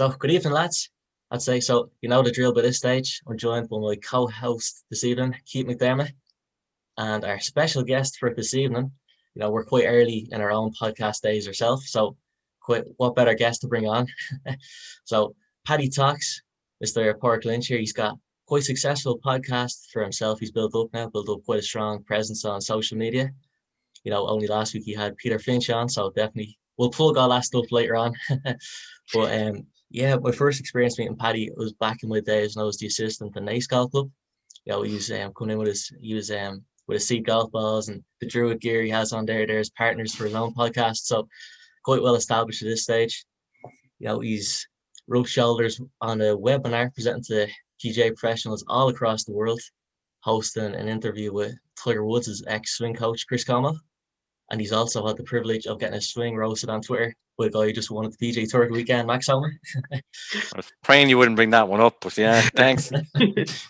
So, good evening, lads. I'd say so. You know the drill by this stage. I'm joined by my co-host this evening, Keith McDermott, and our special guest for this evening. We're quite early in our own podcast days ourselves, so quite what better guest to bring on? So, Paddy talks. Mr. Park Lynch here. He's got quite successful podcast for himself. He's built up quite a strong presence on social media. Only last week he had Peter Finch on, so definitely we'll plug all that stuff later on. But yeah, my first experience meeting Paddy was back in my days when I was the assistant at the Nace Golf Club. He was coming in with his seed golf balls and the Druid gear he has on there. There's partners for his own podcast, so quite well established at this stage. He's rubbed shoulders on a webinar presenting to PGA professionals all across the world, hosting an interview with Tiger Woods' ex-swing coach, Chris Como. And he's also had the privilege of getting his swing roasted on Twitter by a guy who just won at the PGA Tour weekend, Max Homer. I was praying you wouldn't bring that one up, but yeah, thanks.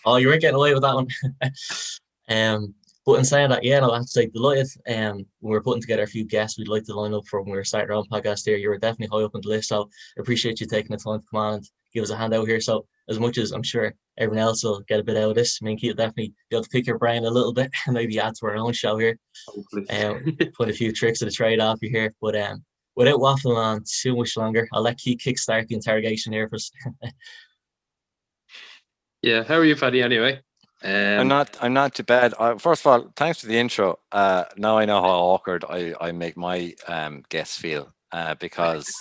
Oh, you weren't getting away with that one. But in saying that, yeah, no, I have to say, delighted. When we were putting together a few guests we'd like to line up for when we were starting our own podcast here, you were definitely high up on the list. So I appreciate you taking the time to come on and give us a hand out here. So as much as I'm sure everyone else will get a bit out of this, I mean, Keith, definitely be able to pick your brain a little bit and maybe add to our own show here. Put a few tricks of the trade off you here. But without waffling on too much longer, I'll let Keith kickstart the interrogation here for us. Yeah, how are you, Paddy, anyway? I'm not too bad. First of all, thanks for the intro. Now I know how awkward I make my guests feel because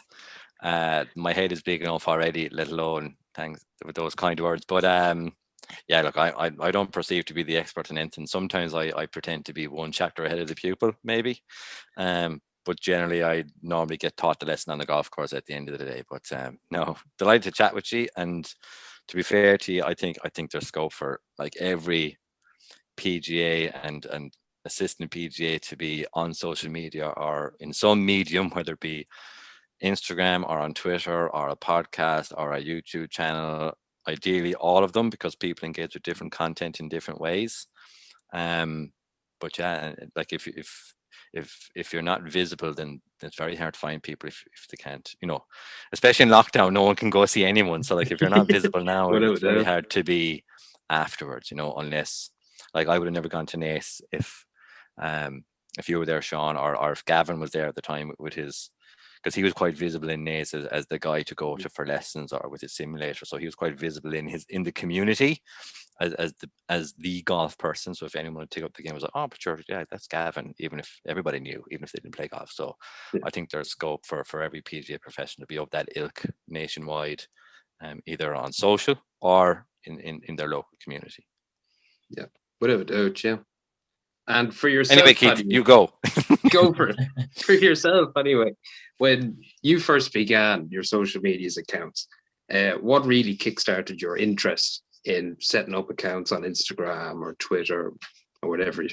my head is big enough already, let alone thanks with those kind words. But yeah, look, I don't perceive to be the expert in anything. Sometimes I pretend to be one chapter ahead of the pupil, maybe. But generally, I normally get taught the lesson on the golf course at the end of the day. But no, delighted to chat with you. And to be fair to you, I think there's scope for like every PGA and assistant PGA to be on social media or in some medium, whether it be Instagram or on Twitter or a podcast or a YouTube channel. Ideally, all of them, because people engage with different content in different ways. But yeah, like if you're not visible, then it's very hard to find people if they can't, especially in lockdown, no one can go see anyone. So like if you're not visible now, it's very hard to be afterwards, unless like I would have never gone to Nace if you were there, Seán, or if Gavin was there at the time with his, because he was quite visible in Nace as the guy to go to for lessons or with his simulator. So he was quite visible in the community as the golf person. So if anyone would take up the game, was like, oh, but sure, yeah, that's Gavin, even if everybody knew, even if they didn't play golf. So I think there's scope for every PGA professional to be of that ilk nationwide, either on social or in their local community. Yeah, without a doubt, yeah. And for yourself, anyway, Keith, Paddy, you go. Go for it. For yourself, anyway. When you first began your social media's accounts, what really kickstarted your interest in setting up accounts on Instagram or Twitter or whatever?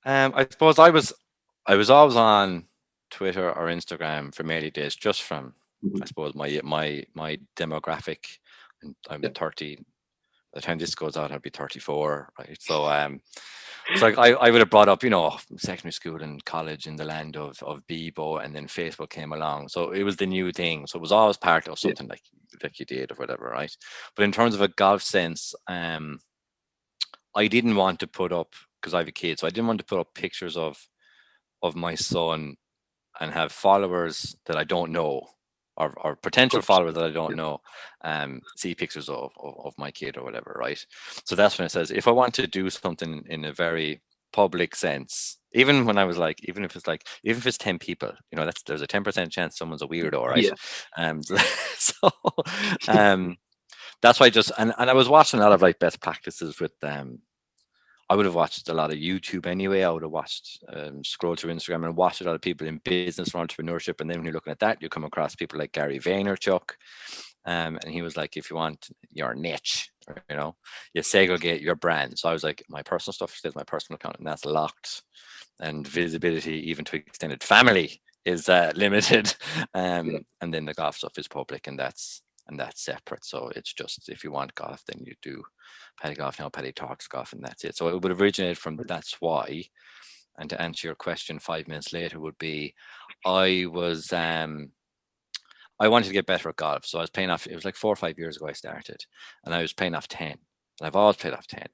I suppose I was always on Twitter or Instagram from early days, just from I suppose my demographic. I'm 30. By the time this goes out, I'll be 34, right? So it's like I would have brought up, secondary school and college in the land of Bebo, and then Facebook came along. So it was the new thing. So it was always part of something like you did or whatever, right? But in terms of a golf sense, I didn't want to put up, because I have a kid, so I didn't want to put up pictures of my son and have followers that I don't know, or potential followers that I don't know, see pictures of my kid or whatever, right? So that's when it says, if I want to do something in a very public sense, even when I was like, even if it's 10 people, there's a 10% chance someone's a weirdo, right? Yeah. So that's why and I was watching a lot of like best practices with I would have watched a lot of YouTube anyway. I would have watched, scroll through Instagram and watched a lot of people in business or entrepreneurship. And then when you're looking at that, you come across people like Gary Vaynerchuk. And he was like, if you want your niche, you segregate your brand. So I was like, my personal stuff stays my personal account, and that's locked. And visibility, even to extended family, is limited. And then the golf stuff is public, and that's separate. So it's just, if you want golf, then you do Paddy Golf Now, Paddy Talks Golf, and that's it. So it would originate from that's why. And to answer your question 5 minutes later would be, I I wanted to get better at golf. So I was playing off, it was like 4 or 5 years ago I started, and I was playing off 10. And I've always played off 10.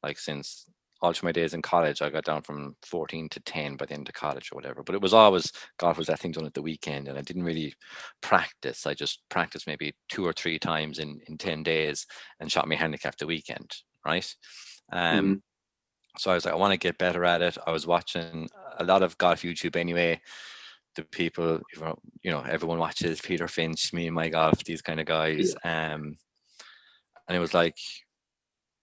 Like since all through my days in college, I got down from 14 to 10 by the end of college or whatever. But it was always, golf was that thing done at the weekend, and I didn't really practice. I just practiced maybe 2 or 3 times in 10 days and shot my handicap the weekend, right? So I was like, I want to get better at it. I was watching a lot of golf YouTube anyway. The people, everyone watches Peter Finch, Me and My Golf, these kind of guys. And it was like,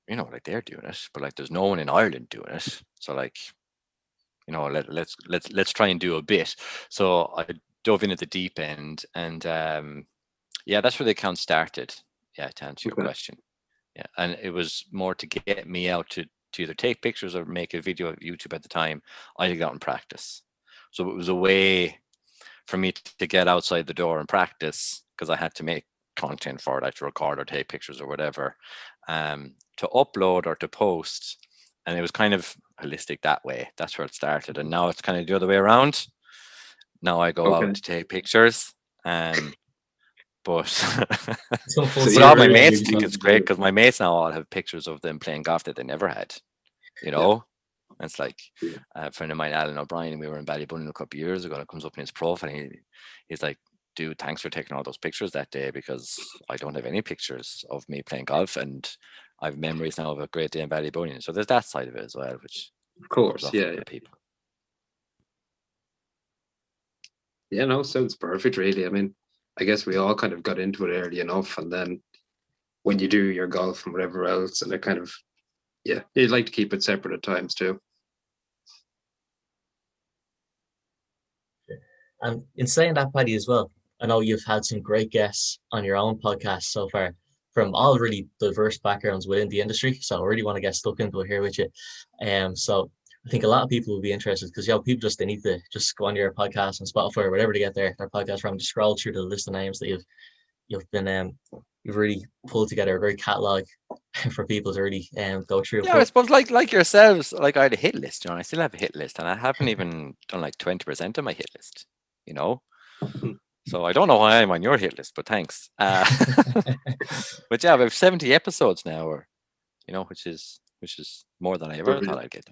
like they're doing it, but like there's no one in Ireland doing it. So like, let's try and do a bit. So I dove in at the deep end, and that's where the account started. Yeah, to answer your question. Yeah, and it was more to get me out to either take pictures or make a video of YouTube at the time. I had gotten practice. So it was a way for me to get outside the door and practice, because I had to make content for it, to record or take pictures or whatever, to upload or to post. And it was kind of holistic that way. That's where it started. And now it's kind of the other way around. Now I go out to take pictures, but all my mates think it's great, because my mates now all have pictures of them playing golf that they never had. And it's like a friend of mine, Alan O'Brien, we were in Ballybunion a couple of years ago, and it comes up in his profile, and he's like, dude, thanks for taking all those pictures that day, because I don't have any pictures of me playing golf, and I have memories now of a great day in Ballybunion. So there's that side of it as well, which of course, people. Yeah, no, sounds perfect, really. I mean, I guess we all kind of got into it early enough, and then when you do your golf and whatever else, and it kind of, you'd like to keep it separate at times too. And in saying that, Paddy, as well, I know you've had some great guests on your own podcast so far from all really diverse backgrounds within the industry. So I really want to get stuck into it here with you. So I think a lot of people will be interested, because people they need to just go on your podcast on Spotify or whatever to get their podcast from. Just scroll through the list of names that you've really pulled together a great catalog for people to really go through. Yeah, I suppose like yourselves, like I had a hit list, I still have a hit list, and I haven't even done like 20% of my hit list, So I don't know why I'm on your hit list, but thanks. But yeah, we have 70 episodes now, or which is more than I ever thought I'd get.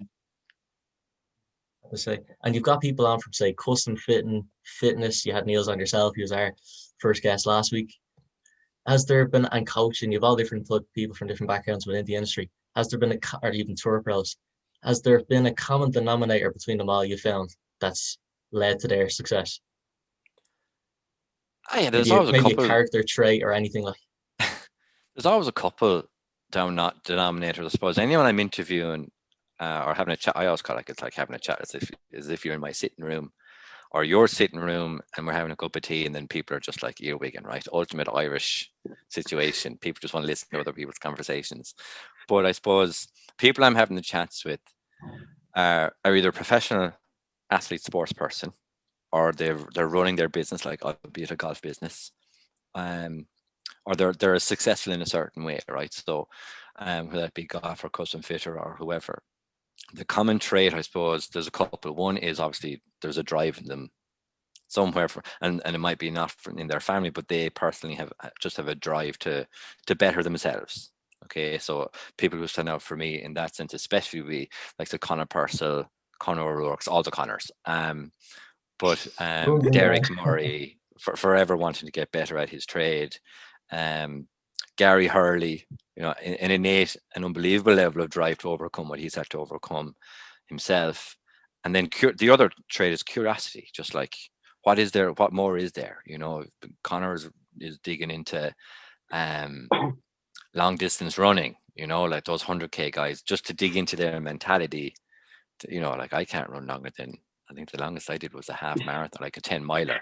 And you've got people on from, say, custom fitness. You had Niels on yourself. He was our first guest last week. Has there been, and coaching, you've all different people from different backgrounds within the industry. Has there been or even tour pros, has there been a common denominator between them all you found that's led to their success? There's always maybe a character trait or anything like. There's always a couple denominators, I suppose. Anyone I'm interviewing or having a chat, I always call it's like having a chat as if you're in my sitting room or your sitting room, and we're having a cup of tea, and then people are just like earwigging, right? Ultimate Irish situation. People just want to listen to other people's conversations. But I suppose people I'm having the chats with are either professional athlete, sports person, or they're running their business, like albeit a golf business, or they're successful in a certain way, right? So whether that be golf or custom fitter or whoever, the common trait, I suppose, there's a couple. One is obviously there's a drive in them somewhere and it might be not in their family, but they personally have a drive to better themselves. Okay, so people who stand out for me in that sense, especially be like the Conor Purcell, Conor O'Rourke's, all the Connors, but Derek Murray, forever wanting to get better at his trade. Gary Hurley, an innate and unbelievable level of drive to overcome what he's had to overcome himself. And then the other trait is curiosity, just like what is there, what more is there? Conor is digging into long distance running, like those 100K guys, just to dig into their mentality. Like I can't run longer than, I think the longest I did was a half marathon, like a 10 miler.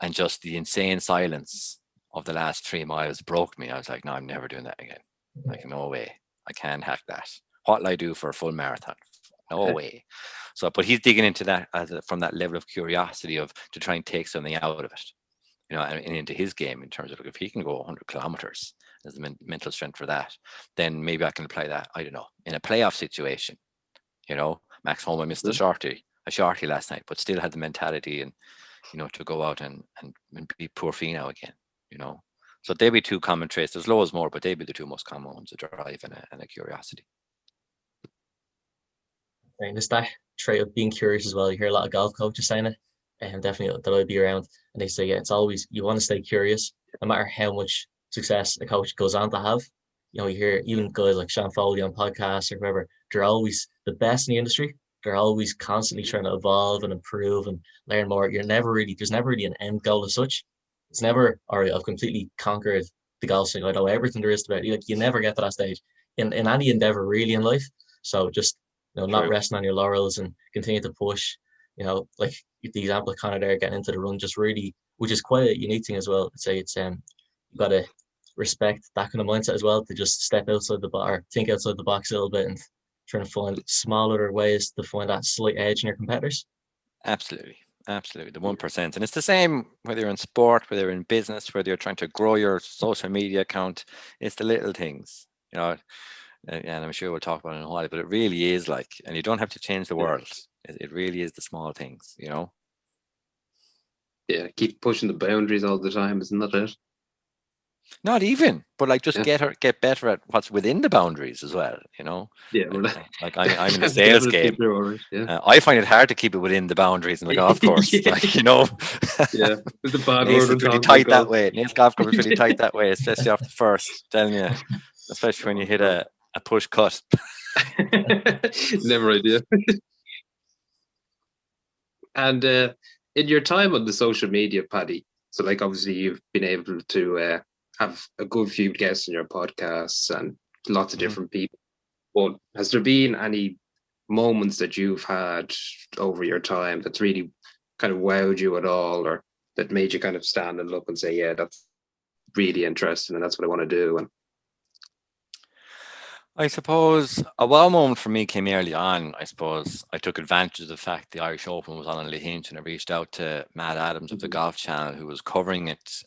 And just the insane silence of the last 3 miles broke me. I was like, no, I'm never doing that again. Like, no way. I can't hack that. What'll I do for a full marathon? No way. So, but he's digging into that from that level of curiosity to try and take something out of it, and into his game in terms of, if he can go 100 kilometers, there's the mental strength for that, then maybe I can apply that, I don't know, in a playoff situation. Max Homa missed a shorty last night, but still had the mentality and to go out and be poor now again, So they'd be two common traits. There's loads more, but they'd be the two most common ones: a drive and a curiosity. And there's that trait of being curious as well. You hear a lot of golf coaches saying it, and definitely that I'd be around. And they say, yeah, it's always, you want to stay curious, no matter how much success a coach goes on to have. You hear even guys like Seán Foley on podcasts or whoever, they're always the best in the industry. They're always constantly trying to evolve and improve and learn more. There's never really an end goal as such. It's never, all right, I've completely conquered the golf swing. I know everything there is to it. You never get to that stage in any endeavor really in life. So just not True. resting on your laurels and continue to push. Like the example of Connor there getting into the run, just really, which is quite a unique thing as well. I'd say it's you got to respect that kind of mindset as well, to just step outside the box or think outside the box a little bit and trying to find smaller ways to find that slight edge in your competitors. Absolutely. Absolutely. The 1%. And it's the same whether you're in sport, whether you're in business, whether you're trying to grow your social media account. It's the little things, and I'm sure we'll talk about it in a while, but it really is and you don't have to change the world. It really is the small things, Yeah, keep pushing the boundaries all the time, isn't that it? Not even, but just get better at what's within the boundaries as well, Yeah, I'm in the sales game. I find it hard to keep it within the boundaries in the golf course. Yeah, the bad word is really tight that way. Nate's golf course is really tight that way, especially off the first. Telling you, especially when you hit a push cut. Never idea. And in your time on the social media, Paddy, so obviously you've been able to have a good few guests on your podcasts and lots of different people. But has there been any moments that you've had over your time that's really kind of wowed you at all, or that made you kind of stand and look and say, yeah, that's really interesting and that's what I want to do? And I suppose a wow moment for me came early on. I suppose I took advantage of the fact the Irish Open was on in Lahinch, and I reached out to Matt Adams of the Golf Channel, who was covering it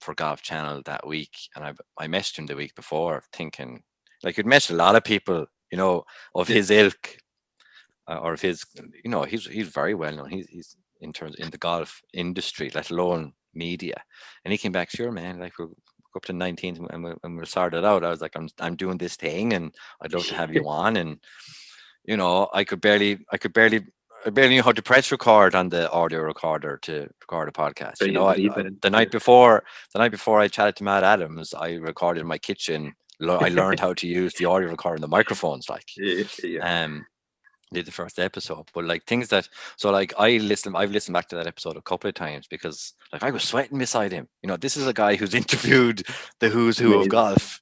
for Golf Channel that week. And I messaged him the week before, thinking you'd messaged a lot of people, of his ilk, or of his, he's very well known. He's in the golf industry, let alone media. And he came back, sure, man, we're up to 19th and we'll sort it out. I was like, I'm doing this thing and I'd love to have you on. And I barely knew how to press record on the audio recorder to record a podcast. The night before I chatted to Matt Adams, I recorded in my kitchen. I learned how to use the audio recorder and the microphones. Did the first episode, but things that, so I've listened back to that episode a couple of times because I was sweating beside him. This is a guy who's interviewed the who's who of golf,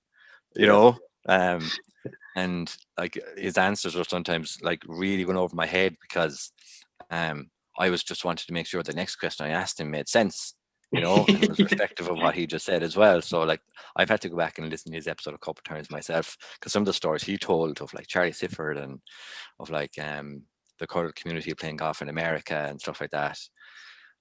and his answers were sometimes really went over my head because I was just wanted to make sure the next question I asked him made sense, and was respectful of what he just said as well. So I've had to go back and listen to his episode a couple of times myself, because some of the stories he told of Charlie Sifford and of the current community playing golf in America and stuff like that.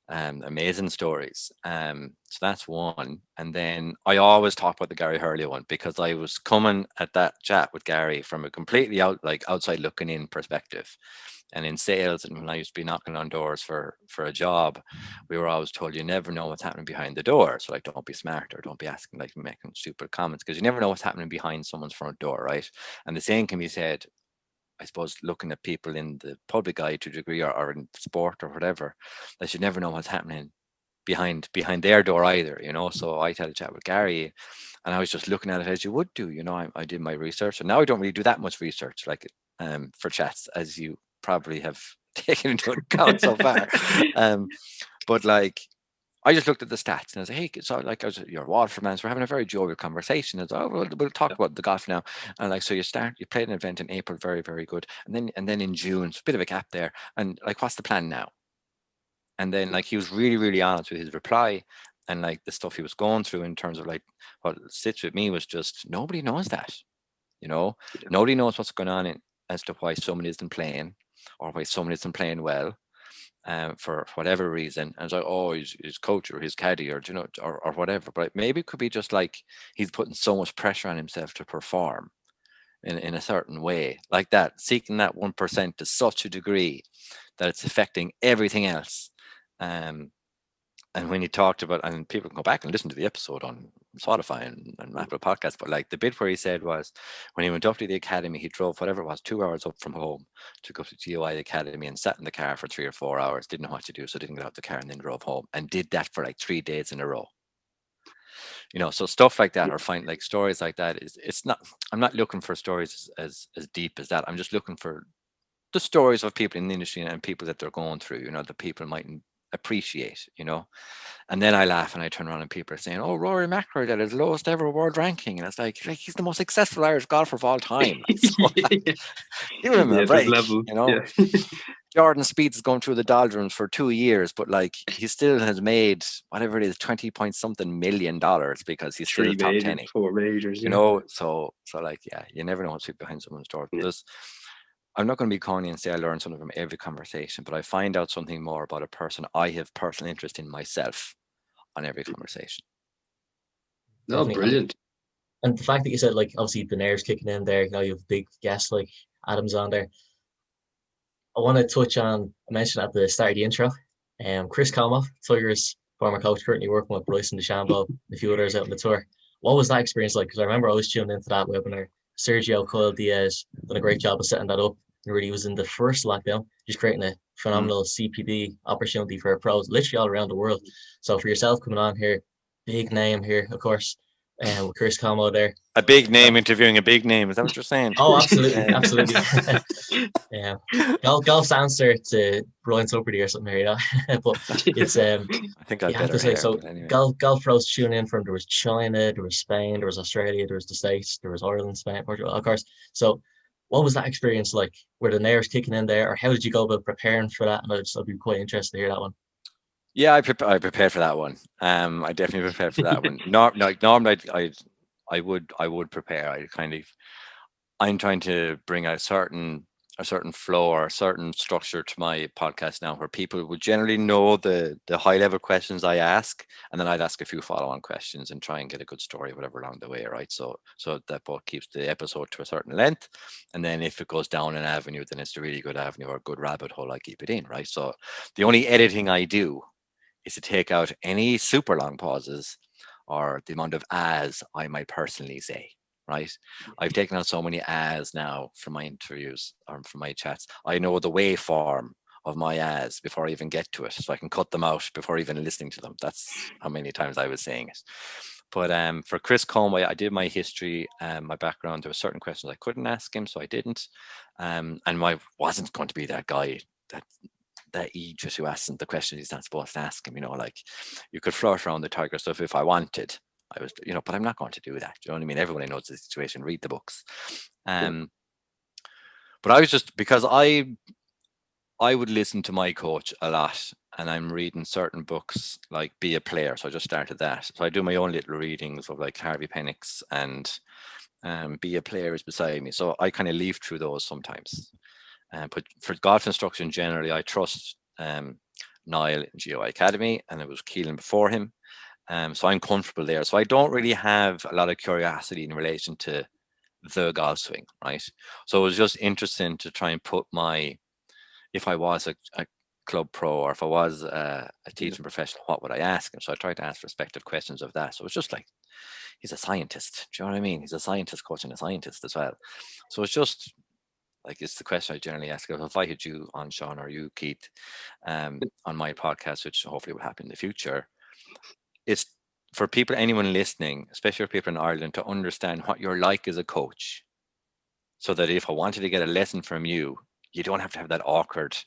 Amazing stories. So that's one. And then I always talk about the Gary Hurley one because I was coming at that chat with Gary from a completely outside looking in perspective. And in sales, and when I used to be knocking on doors for a job, we were always told you never know what's happening behind the door. So don't be smart, or don't be asking making stupid comments, because you never know what's happening behind someone's front door, right? And the same can be said, I suppose, looking at people in the public eye to a degree, or in sport or whatever, that you never know what's happening behind their door either, So I had a chat with Gary, and I was just looking at it as you would do, I did my research, and now I don't really do that much research for chats, as you probably have taken into account so far. But I just looked at the stats and I was like, hey, so you're a Waterford man, so we're having a very jovial conversation. I was, oh, we'll talk about the golf now. And so you played an event in April, very, very good. And then in June, it's a bit of a gap there. And what's the plan now? And then he was really, really honest with his reply, and the stuff he was going through in terms of what sits with me was just, nobody knows that, nobody knows what's going on as to why someone isn't playing, or why someone isn't playing well. For whatever reason, and it's oh, his coach or his caddy, or or whatever. But maybe it could be just he's putting so much pressure on himself to perform in a certain way, that, seeking that 1% to such a degree that it's affecting everything else. And when he talked about, and people can go back and listen to the episode on Spotify and Apple Podcasts, but like the bit where he said was when he went up to the academy, he drove whatever it was, 2 hours up from home to go to GOI Academy and sat in the car for 3 or 4 hours, didn't know what to do, so didn't get out the car and then drove home and did that for like 3 days in a row. So stuff like that, or find like stories like that it's not, I'm not looking for stories as deep as that. I'm just looking for the stories of people in the industry and people that they're going through, that people mightn't appreciate, and then I laugh and I turn around and people are saying, oh, Rory McIlroy got his lowest ever world ranking, and it's like he's the most successful Irish golfer of all time. So, give him a break, level. Yeah. Jordan Spieth is going through the doldrums for 2 years, but like he still has made whatever it is, 20 point something $million because he's still top 10. 4 majors, so like, yeah, you never know what's behind someone's door. I'm not going to be corny and say I learn something from every conversation, but I find out something more about a person I have personal interest in myself on every conversation. No, brilliant. And the fact that you said, like, obviously the nerves kicking in there, you have big guests like Adam's on there. I want to touch on, I mentioned at the start of the intro, Chris Como, Tiger's former coach, currently working with Bryson DeChambeau and a few others out on the tour. What was that experience like? Because I remember I was tuned into that webinar. Sergio Coyle Diaz done a great job of setting that up. And really was in the first lockdown, just creating a phenomenal CPD opportunity for pros literally all around the world. So for yourself coming on here, big name here, of course, with Chris Como there. A big name interviewing a big name. Is that what you're saying? Oh, absolutely. Absolutely. Yeah. Golf's answer to Ryan Tuberty or something here, but it's I think I have to say, so anyway. golf pros tune in from, there was China, there was Spain, there was Australia, there was the States, there was Ireland, Spain, Portugal, of course. So what was that experience like? Were the nerves kicking in there, or how did you go about preparing for that? And I'd be quite interested to hear that one. Yeah, I prepared for that one. I definitely prepared for that one. Normally I would prepare. I'm trying to bring a certain flow or a certain structure to my podcast now, where people would generally know the high level questions I ask, and then I'd ask a few follow on questions and try and get a good story, whatever, along the way, right? So that both keeps the episode to a certain length, and then if it goes down an avenue, then it's a really good avenue or a good rabbit hole, I keep it in, right? So the only editing I do is to take out any super long pauses or the amount of as I might personally say, right? I've taken out so many as now from my interviews or from my chats. I know the waveform of my as before I even get to it, so I can cut them out before even listening to them. That's how many times I was saying it. But for Chris Como, I did my history, my background. There were certain questions I couldn't ask him, so I didn't. And I wasn't going to be that guy that Aegis who asks him the question he's not supposed to ask him, like you could flirt around the Tiger stuff if I wanted. I was, but I'm not going to do that. Do you know what I mean? Everybody knows the situation, read the books. But I was just, because I would listen to my coach a lot, and I'm reading certain books like Be a Player. So I just started that. So I do my own little readings of like Harvey Pennick's, and Be a Player is beside me. So I kind of leaf through those sometimes. But for golf instruction generally, I trust Niall in GOI Academy, and it was Keelan before him. So I'm comfortable there. So I don't really have a lot of curiosity in relation to the golf swing, right? So it was just interesting to try and put if I was a club pro, or if I was a teaching professional, what would I ask him? So I tried to ask respective questions of that. So it's just like, he's a scientist. Do you know what I mean? He's a scientist coaching a scientist as well. So it's just, like, it's the question I generally ask. If I had you on, Seán, or you, Keith, on my podcast, which hopefully will happen in the future, it's for people, anyone listening, especially for people in Ireland, to understand what you're like as a coach, so that if I wanted to get a lesson from you, you don't have to have that awkward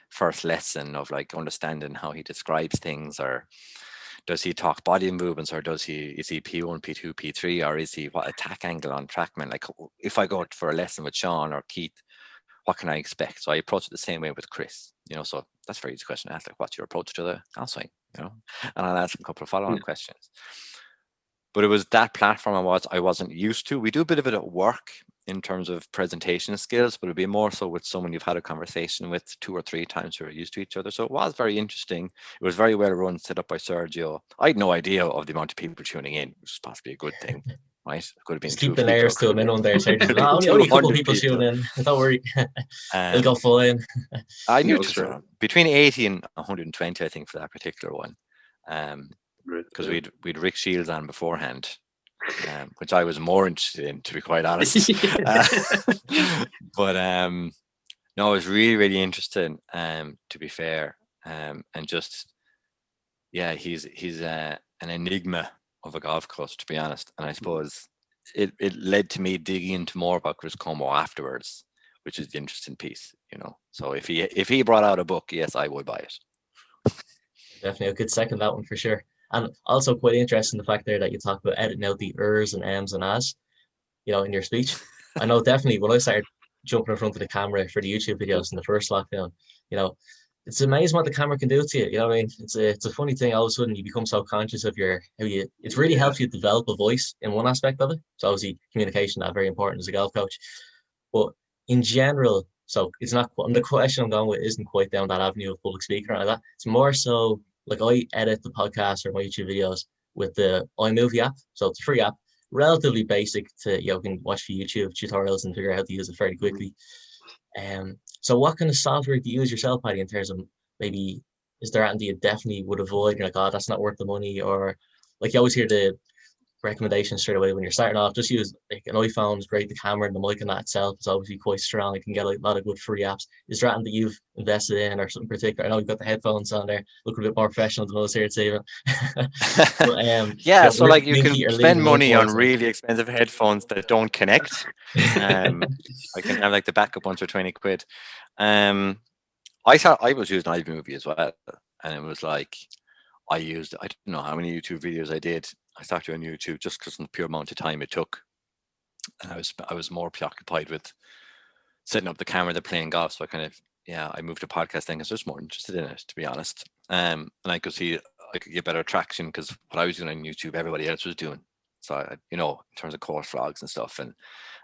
first lesson of like understanding how he describes things, or does he talk body movements, or is he P1, P2, P3, or is he what attack angle on TrackMan? Like, if I go for a lesson with Seán or Keith, what can I expect? So I approach it the same way with Chris, so that's a very easy question to ask, like, what's your approach to the golf swing, and I'll ask him a couple of follow-on questions. But it was that platform I wasn't used to. We do a bit of it at work in terms of presentation skills, but it'd be more so with someone you've had a conversation with 2 or 3 times who are used to each other. So it was very interesting. It was very well run, set up by Sergio. I had no idea of the amount of people tuning in, which is possibly a good thing. Right? It could have been just keep the layers to a minimum there. So only a couple of people tune in. Don't worry, it'll go fine. I knew it was between 80 and 120, I think, for that particular one. because we'd Rick Shields on beforehand, which I was more interested in, to be quite honest. But no, it was really, really interesting. To be fair, and just he's an enigma of a golf course, to be honest. And I suppose it led to me digging into more about Chris Como afterwards, which is the interesting piece, So if he brought out a book, yes, I would buy it. Definitely, I could second that one for sure. And also quite interesting the fact there that you talk about editing out the ers and ems and as, in your speech. I know definitely when I started jumping in front of the camera for the YouTube videos in the first lockdown, it's amazing what the camera can do to you. You know what I mean? It's a funny thing. All of a sudden, you become so conscious of it really helps you develop a voice in one aspect of it. So obviously, communication that very important as a golf coach. But in general, so it's not. The question I'm going with isn't quite down that avenue of public speaking or like that. It's more so like I edit the podcast or my YouTube videos with the iMovie app. So it's a free app, relatively basic to you can watch the YouTube tutorials and figure out how to use it fairly quickly. So what kind of software do you use yourself, Paddy, in terms of maybe is there anything you definitely would avoid? You're like, oh, that's not worth the money, or like you always hear the recommendations straight away when you're starting off. Just use like an iPhone is great. The camera and the mic and that itself is obviously quite strong. You can get a lot of good free apps. Is there anything that you've invested in or something particular? I know you've got the headphones on there, looking a bit more professional than us here at Saving. So like you can spend money on really expensive headphones that don't connect. I can have like the backup ones for 20 quid. I thought I was using iMovie as well, and it was like I don't know how many YouTube videos I did. I started on YouTube just because of the pure amount of time it took, and I was more preoccupied with setting up the camera than playing golf. So I moved to podcasting because I was more interested in it, to be honest. And I could see I could get better traction because what I was doing on YouTube, everybody else was doing. So in terms of course vlogs and stuff,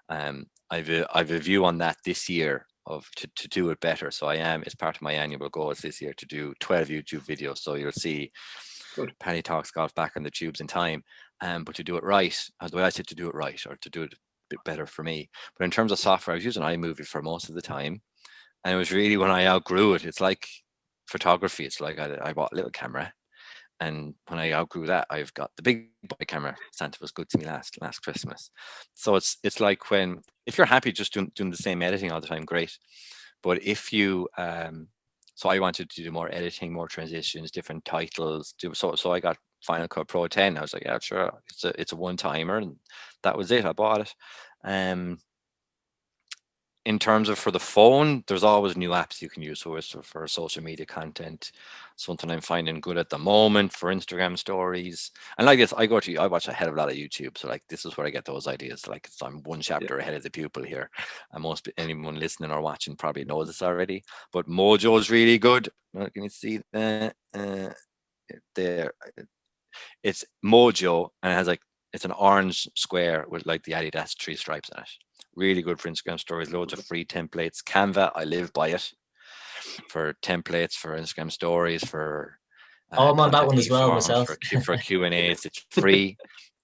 and I've a view on that this year of to do it better. So it's part of my annual goals this year to do 12 YouTube videos. So you'll see Paddy Talks Golf back on the tubes in time, but to do it right, the way I said to do it right, or to do it a bit better for me. But in terms of software, I was using iMovie for most of the time, and it was really when I outgrew it. It's like photography. It's like I bought a little camera, and when I outgrew that, I've got the big boy camera. Santa was good to me last Christmas. So it's like if you're happy just doing the same editing all the time, great. But if you so I wanted to do more editing, more transitions, different titles. So I got Final Cut Pro 10. I was like, yeah, sure. It's a one-timer, and that was it. I bought it. In terms of for the phone, there's always new apps you can use. So it's for social media content, something I'm finding good at the moment for Instagram stories. And like this, I watch a hell of a lot of YouTube. So like this is where I get those ideas. Like I'm one chapter ahead of the pupil here. And anyone listening or watching probably knows this already. But Mojo is really good. Can you see that there? It's Mojo, and it's an orange square with like the Adidas 3 stripes on it. Really good for Instagram stories, loads of free templates. Canva, I live by it for templates, for Instagram stories, for I'm on that one as well myself. For Q&As. It's free.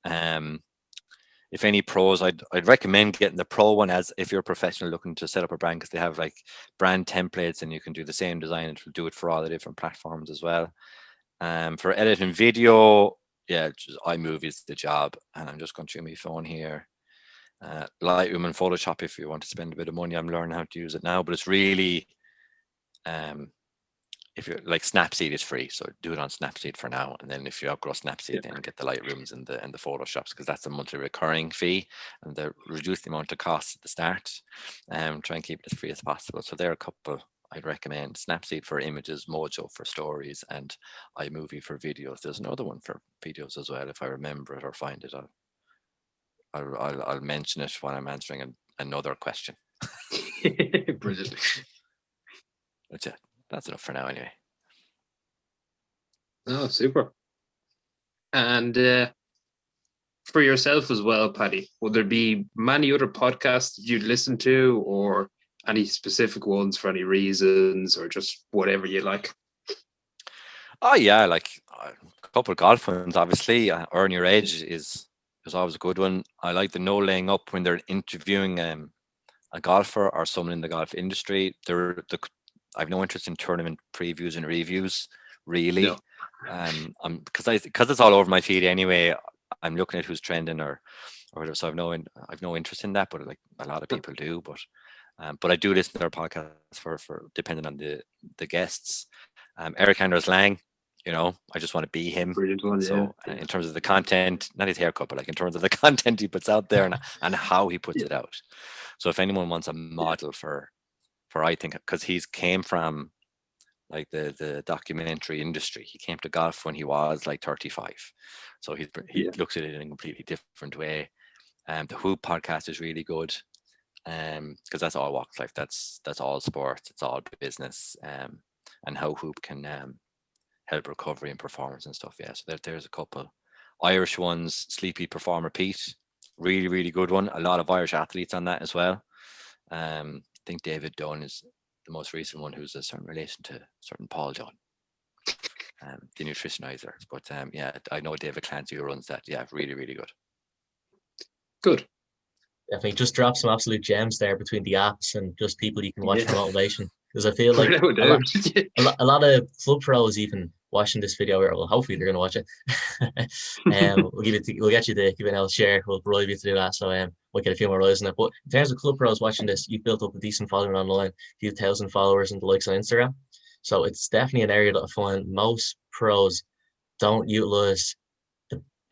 If any pros, I'd recommend getting the pro one as if you're a professional looking to set up a brand, because they have like brand templates and you can do the same design and it'll do it for all the different platforms as well. For editing video, just iMovie is the job. And I'm just going through my phone here. Lightroom and Photoshop, if you want to spend a bit of money. I'm learning how to use it now, but it's really if you're like Snapseed is free, so do it on Snapseed for now, and then if you outgrow Snapseed, then get the Lightrooms and the Photoshops, because that's a monthly recurring fee, and they reduce the amount of costs at the start. Try and keep it as free as possible. So there are a couple I'd recommend: Snapseed for images, Mojo for stories, and iMovie for videos. There's another one for videos as well. If I remember it or find it, I'll mention it when I'm answering another question. Brilliant. That's it. That's enough for now, anyway. Oh, super. And for yourself as well, Paddy, would there be many other podcasts that you'd listen to, or any specific ones for any reasons, or just whatever you like? Oh yeah, like a couple of golf ones, obviously. Earn Your Edge is always a good one. I like the No Laying Up when they're interviewing a golfer or someone in the golf industry. I've no interest in tournament previews and reviews, really. Because it's all over my feed anyway. I'm looking at who's trending or whatever. So I've no interest in that, but like a lot of people do. But I do listen to their podcast for depending on the guests. Eric Anders Lang, I just want to be him. Brilliant one, So yeah. in terms of the content, not his haircut, but like in terms of the content he puts out there and how he puts it out. So if anyone wants a model for I think, because he's came from like the documentary industry. He came to golf when he was like 35. So he looks at it in a completely different way. The Hoop podcast is really good. Because that's all walks life. That's all sports. It's all business. And how Hoop can help recovery and performance and stuff. Yeah. So there's a couple Irish ones. Sleepy Performer Pete, really really good one. A lot of Irish athletes on that as well. I think David Dunn is the most recent one, who's a certain relation to certain Paul Dunn, the nutritionizer. But yeah, I know David Clancy who runs that. Yeah, really really good. Good. Definitely just drop some absolute gems there between the apps and just people you can watch for motivation. Because I feel like a lot of club pros even watching this video. Well, hopefully they're going to watch it. We'll get you to give it a share. We'll bribe you to do that. So we'll get a few more eyes on it. But in terms of club pros watching this, you've built up a decent following online, a few thousand followers and the likes on Instagram. So it's definitely an area that I find most pros don't utilize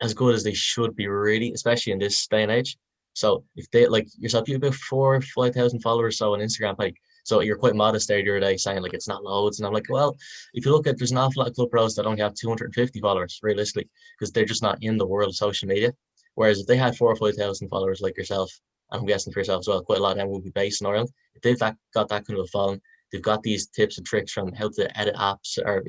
as good as they should be, really, especially in this day and age. So if they like yourself, you have about 4,000-5,000 followers so on Instagram, like, so you're quite modest there the other day saying like it's not loads, and I'm like, well, if you look at, there's an awful lot of club pros that only have 250 followers realistically, because they're just not in the world of social media. Whereas if they had 4,000 or 5,000 followers like yourself, and I'm guessing for yourself as well, quite a lot of them will be based in Ireland. If they've got that kind of a following, they've got these tips and tricks from how to edit apps or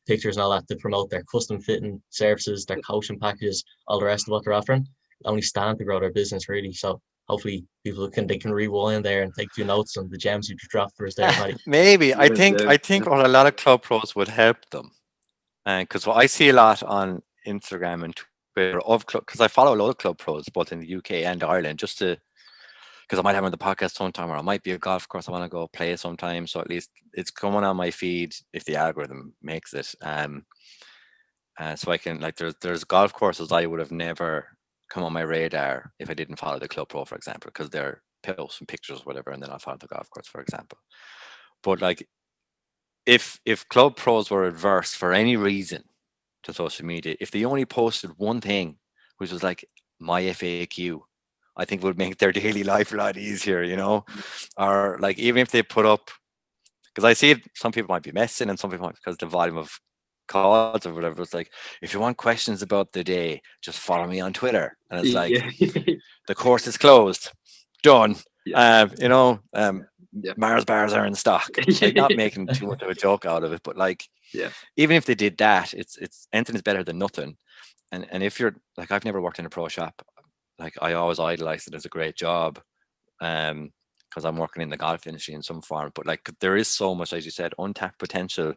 pictures and all that to promote their custom fitting services, their coaching packages, all the rest of what they're offering. Only stand to grow their business really. So hopefully people can rewind there and take 2 notes on the gems you just dropped for us there, Paddy. Maybe I think what a lot of club pros would help them, because what I see a lot on Instagram and Twitter of club, because I follow a lot of club pros both in the UK and Ireland, just to, because I might have on the podcast sometime, or I might be a golf course I want to go play sometime. So at least it's coming on my feed if the algorithm makes it. So I can, like, there's golf courses I would have never come on my radar if I didn't follow the club pro, for example, because they're posts and pictures, whatever, and then I'll follow the golf course, for example. But like, if club pros were adverse for any reason to social media, if they only posted one thing, which was like my FAQ, I think would make their daily life a lot easier, or like, even if they put up, because I see it, some people might be messing and some people might, because the volume of calls or whatever, it's like, if you want questions about the day, just follow me on Twitter, and it's like, the course is closed, done. Mars bars are in stock. Like, not making too much of a joke out of it, but like, even if they did that, it's anything is better than nothing. And if you're like, I've never worked in a pro shop, like, I always idolize it as a great job, because I'm working in the golf industry in some form, but like, there is so much, as you said, untapped potential.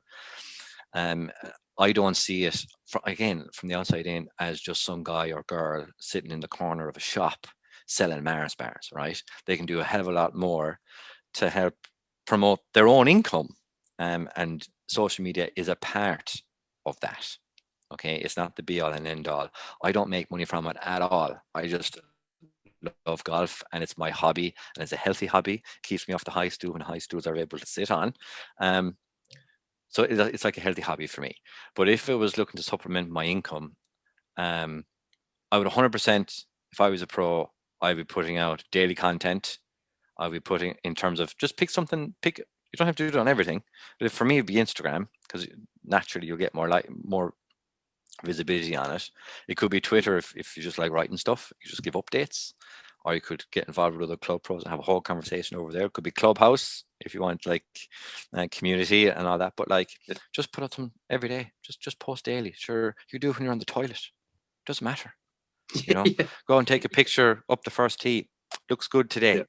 I don't see it, from the outside in, as just some guy or girl sitting in the corner of a shop selling Mars bars, right? They can do a hell of a lot more to help promote their own income, and social media is a part of that. Okay, it's not the be all and end all. I don't make money from it at all. I just love golf, and it's my hobby, and it's a healthy hobby. It keeps me off the high stool when high stools are able to sit on. So it's like a healthy hobby for me. But if it was looking to supplement my income, I would 100%, if I was a pro, I'd be putting out daily content. I'd be putting, in terms of, just pick something, you don't have to do it on everything. But for me, it'd be Instagram, because naturally you'll get more visibility on it. It could be Twitter if you just like writing stuff, you just give updates. Or you could get involved with other club pros and have a whole conversation over there. It could be Clubhouse if you want, like, community and all that. But like, just put out some every day. Just post daily. Sure, you do it when you're on the toilet. Doesn't matter. Go and take a picture up the first tee. Looks good today.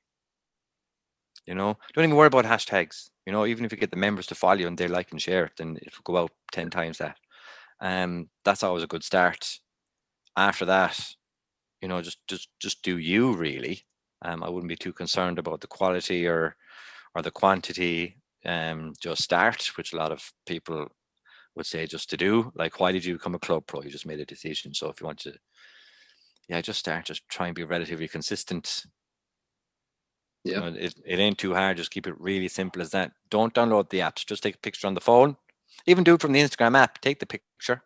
Don't even worry about hashtags. Even if you get the members to follow you and they like and share it, then it will go out 10 times that. That's always a good start. After that, just do you, really. I wouldn't be too concerned about the quality or the quantity. Just start, which a lot of people would say just to do. Like, why did you become a club pro? You just made a decision. So if you want to, just try and be relatively consistent. Yeah. It ain't too hard. Just keep it really simple as that. Don't download the apps. Just take a picture on the phone. Even do it from the Instagram app. Take the picture.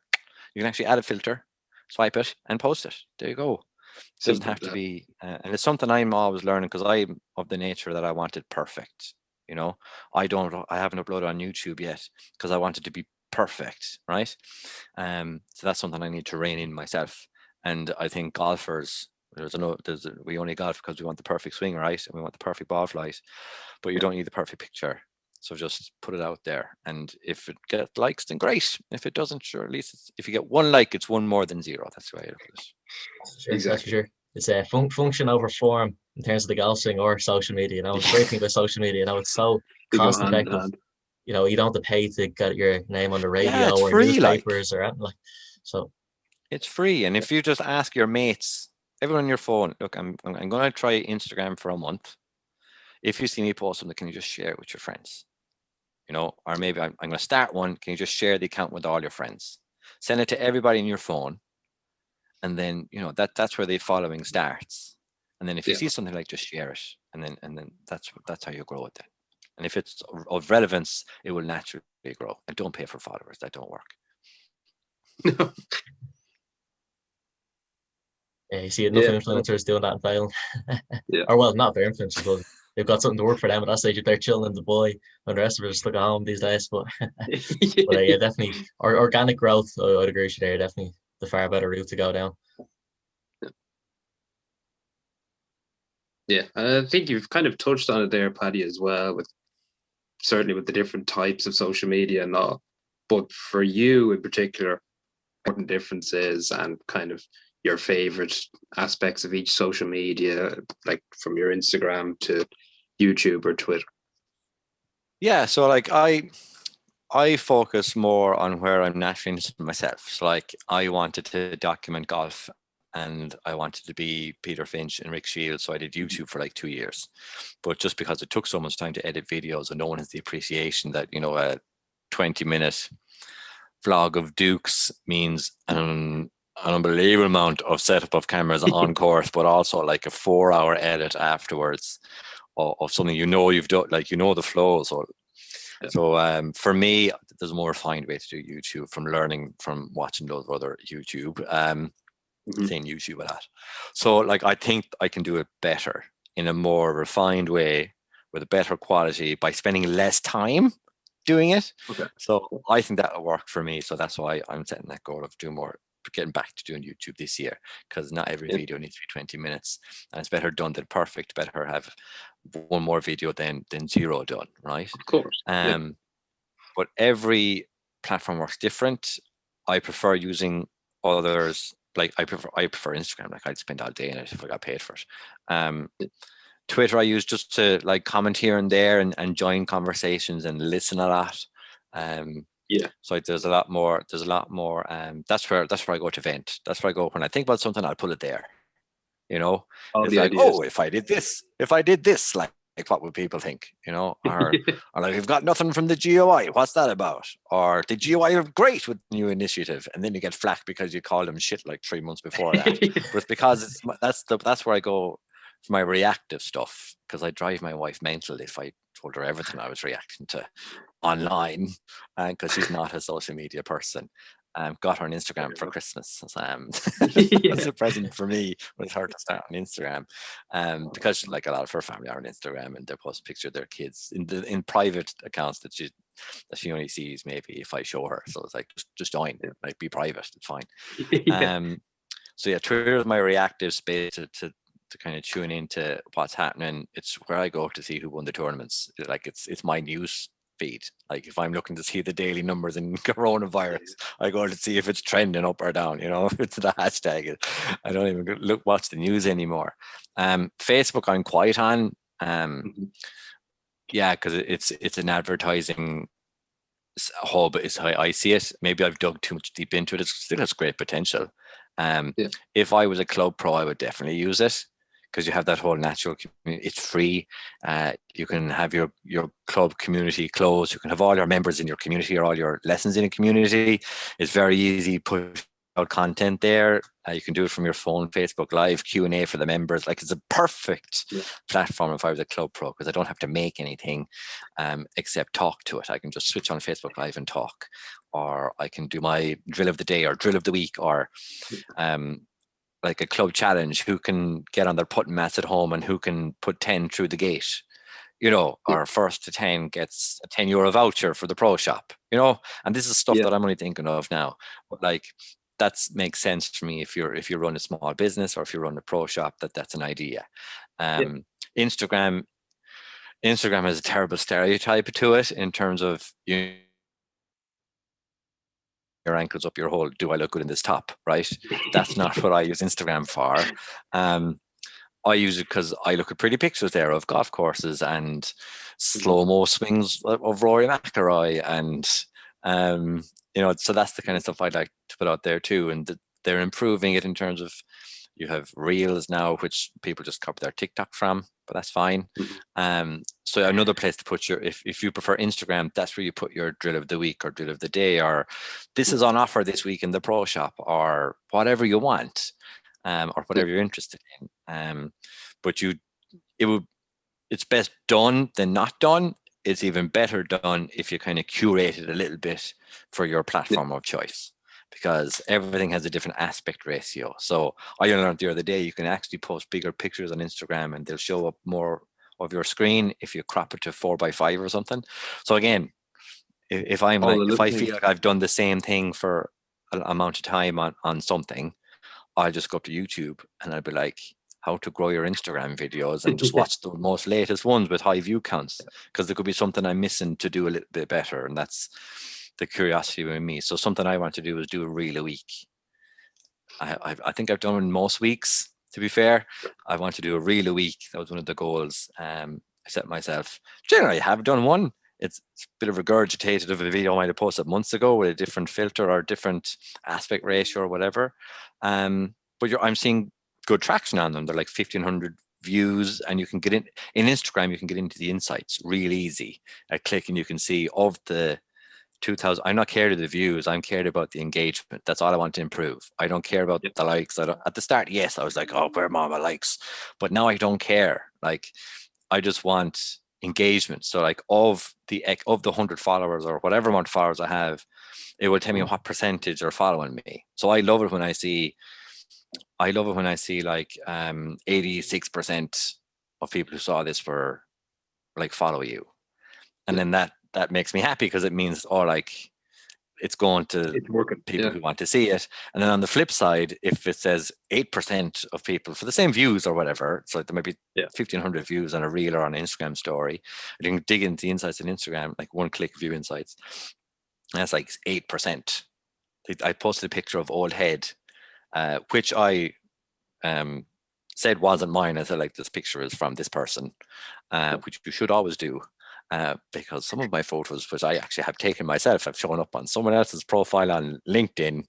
You can actually add a filter, swipe it, and post it. There you go. It doesn't have to be, and it's something I'm always learning, because I'm of the nature that I want it perfect. I haven't uploaded on YouTube yet because I want it to be perfect, right? So that's something I need to rein in myself. And I think golfers, we only golf because we want the perfect swing, right? And we want the perfect ball flight, but you don't need the perfect picture. So just put it out there. And if it gets likes, then great. If it doesn't, sure, at least if you get one like, it's one more than zero. That's the way I look at it. Exactly. That's for sure. It's a function over form in terms of the golf swing or social media. It's a great thing about social media. It's so cost effective. You don't have to pay to get your name on the radio or free, newspapers or anything like. So it's free. And if you just ask your mates, everyone on your phone, look, I'm going to try Instagram for a month. If you see me post something, can you just share it with your friends? Or maybe I'm going to start one. Can you just share the account with all your friends? Send it to everybody in your phone. And then, that's where the following starts. And then if you see something, like, just share it. And then that's how you grow with it. And if it's of relevance, it will naturally grow. And don't pay for followers. That don't work. No. Yeah, you see enough influencers doing that and failing. Yeah. Or, well, not their influencers, but they've got something to work for them at that stage if they're chilling in Dubai, and the rest of us are stuck at home these days. But, yeah, definitely, organic growth, I'd agree with you there, definitely the far better route to go down. Yeah, I think you've kind of touched on it there, Paddy, as well, certainly with the different types of social media and all. But for you in particular, important differences and kind of your favorite aspects of each social media, like from your Instagram to YouTube or Twitter? Yeah, so like I focus more on where I'm naturally interested in myself. So like I wanted to document golf, and I wanted to be Peter Finch and Rick Shields, so I did YouTube for like 2 years. But just because it took so much time to edit videos, and no one has the appreciation that a 20-minute vlog of Dukes means an unbelievable amount of setup of cameras on course, but also like a 4-hour edit afterwards of something you've done, like the flow. So for me, there's a more refined way to do YouTube, from learning from watching those other YouTube, saying YouTube a lot. So like I think I can do it better in a more refined way with a better quality by spending less time doing it. Okay. So I think that'll work for me. So that's why I'm setting that goal of getting back to doing YouTube this year, because not every video needs to be 20 minutes, and it's better done than perfect. Better have one more video than zero done, right? Of course. But every platform works different. I prefer using others. Like I prefer Instagram. Like I'd spend all day in it if I got paid for it. Twitter I use just to like comment here and there and join conversations and listen a lot. So there's a lot more. That's where I go to vent. That's where I go when I think about something. I'll put it there. It's like, if I did this, like what would people think? Or like, we've got nothing from the GOI. What's that about? Or the GOI are great with the new initiative, and then you get flack because you called them shit like 3 months before that. But it's because that's where I go for my reactive stuff, because I drive my wife mental if I told her everything I was reacting to online, because she's not a social media person. Got her on Instagram for Christmas. As a present for me was her to start on Instagram, because like a lot of her family are on Instagram, and they post pictures of their kids in private accounts that she only sees maybe if I show her. So it's like just join, like be private, it's fine. So yeah, Twitter is my reactive space to kind of tune into what's happening. It's where I go to see who won the tournaments. Like it's my news feed. Like if I'm looking to see the daily numbers in coronavirus, I go to see if it's trending up or down. If it's the hashtag. I don't even watch the news anymore. Facebook I'm quite on. Because it's an advertising hub. It's how I see it. Maybe I've dug too much deep into it. It still has great potential. If I was a club pro, I would definitely use it, because you have that whole natural community. It's free. You can have your club community closed. You can have all your members in your community or all your lessons in a community. It's very easy. Push out content there. You can do it from your phone, Facebook Live, Q&A for the members. Like, it's a perfect platform if I was a club pro, because I don't have to make anything except talk to it. I can just switch on Facebook Live and talk, or I can do my drill of the day or drill of the week, or like a club challenge, who can get on their putting mats at home and who can put 10 through the gate, or first to 10 gets a €10 voucher for the pro shop, and this is stuff that I'm only thinking of now, but like, that makes sense for me if you run a small business or if you run a pro shop, that's an idea. Instagram has a terrible stereotype to it in terms of your ankles up your hole. Do I look good in this top? Right? That's not what I use Instagram for. I use it because I look at pretty pictures there of golf courses and slow-mo swings of Rory McIlroy, and so that's the kind of stuff I'd like to put out there too. And they're improving it in terms of, you have Reels now, which people just copy their TikTok from, but that's fine. So another place to put if you prefer Instagram, that's where you put your drill of the week or drill of the day, or this is on offer this week in the pro shop, or whatever you want, or whatever you're interested in. But it's best done than not done. It's even better done if you kind of curate it a little bit for your platform of choice, because everything has a different aspect ratio. So I learned the other day, you can actually post bigger pictures on Instagram and they'll show up more of your screen if you crop it to 4x5 or something. So again, if I feel like I've done the same thing for an amount of time on something, I'll just go up to YouTube and I'll be like, how to grow your Instagram videos, and just watch the most latest ones with high view counts, because there could be something I'm missing to do a little bit better. And that's the curiosity with me. So something I want to do is do a reel a week. I think I've done most weeks, to be fair. I want to do a reel a week. That was one of the goals I set myself. Generally, I have done one. It's a bit of regurgitated of a video I might have posted months ago with a different filter or different aspect ratio or whatever. But I'm seeing good traction on them. They're like 1,500 views, and you can get in Instagram, you can get into the insights real easy. I click and you can see of the 2,000. I'm not cared of the views. I'm cared about the engagement. That's all I want to improve. I don't care about the likes. At the start, yes, I was like, oh, where are my likes? But now I don't care. Like, I just want engagement. So like of the 100 followers or whatever amount of followers I have, it will tell me what percentage are following me. So I love it when I see like 86% of people who saw this were like follow you. And then that makes me happy, because it means, it's going to people who want to see it. And then on the flip side, if it says 8% of people for the same views or whatever, so there might be 1,500 views on a reel or on an Instagram story, and you can dig into the insights in Instagram, like one click view insights, and that's like 8%. I posted a picture of old head, which I said wasn't mine. I said, like, this picture is from this person, which you should always do. Because some of my photos, which I actually have taken myself, have shown up on someone else's profile on LinkedIn,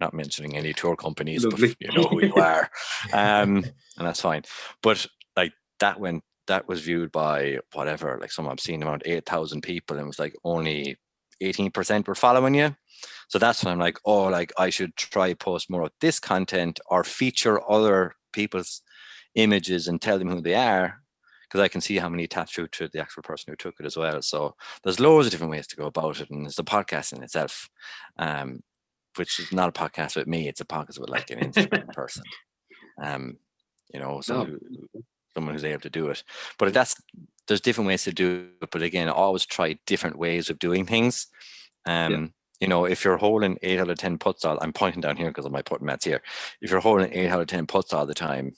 not mentioning any tour companies, but you know who you are. And that's fine. But like that was viewed by whatever, like I've seen around 8,000 people, and it was like only 18% were following you. So that's when I'm like, I should try post more of this content or feature other people's images and tell them who they are, because I can see how many tap through to the actual person who took it as well. So there's loads of different ways to go about it. And it's a podcast in itself, which is not a podcast with me. It's a podcast with like an Instagram person, someone who's able to do it. But there's different ways to do it. But again, always try different ways of doing things. If you're holding 8 out of 10 putts I'm pointing down here because of my putting mats here. If you're holding 8 out of 10 putts all the time,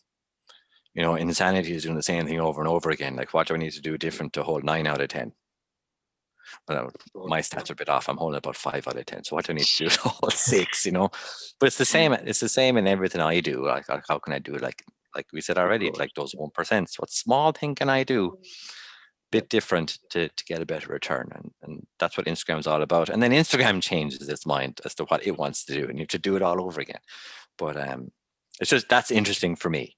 insanity is doing the same thing over and over again. Like, what do I need to do different to hold 9 out of 10? Well, my stats are a bit off. I'm holding about 5 out of 10. So what do I need to do to hold 6? But it's the same. It's the same in everything I do. Like, how can I do it? Like we said already, like those 1%. What small thing can I do? Bit different to get a better return, and that's what Instagram is all about. And then Instagram changes its mind as to what it wants to do, and you have to do it all over again. But it's just, that's interesting for me.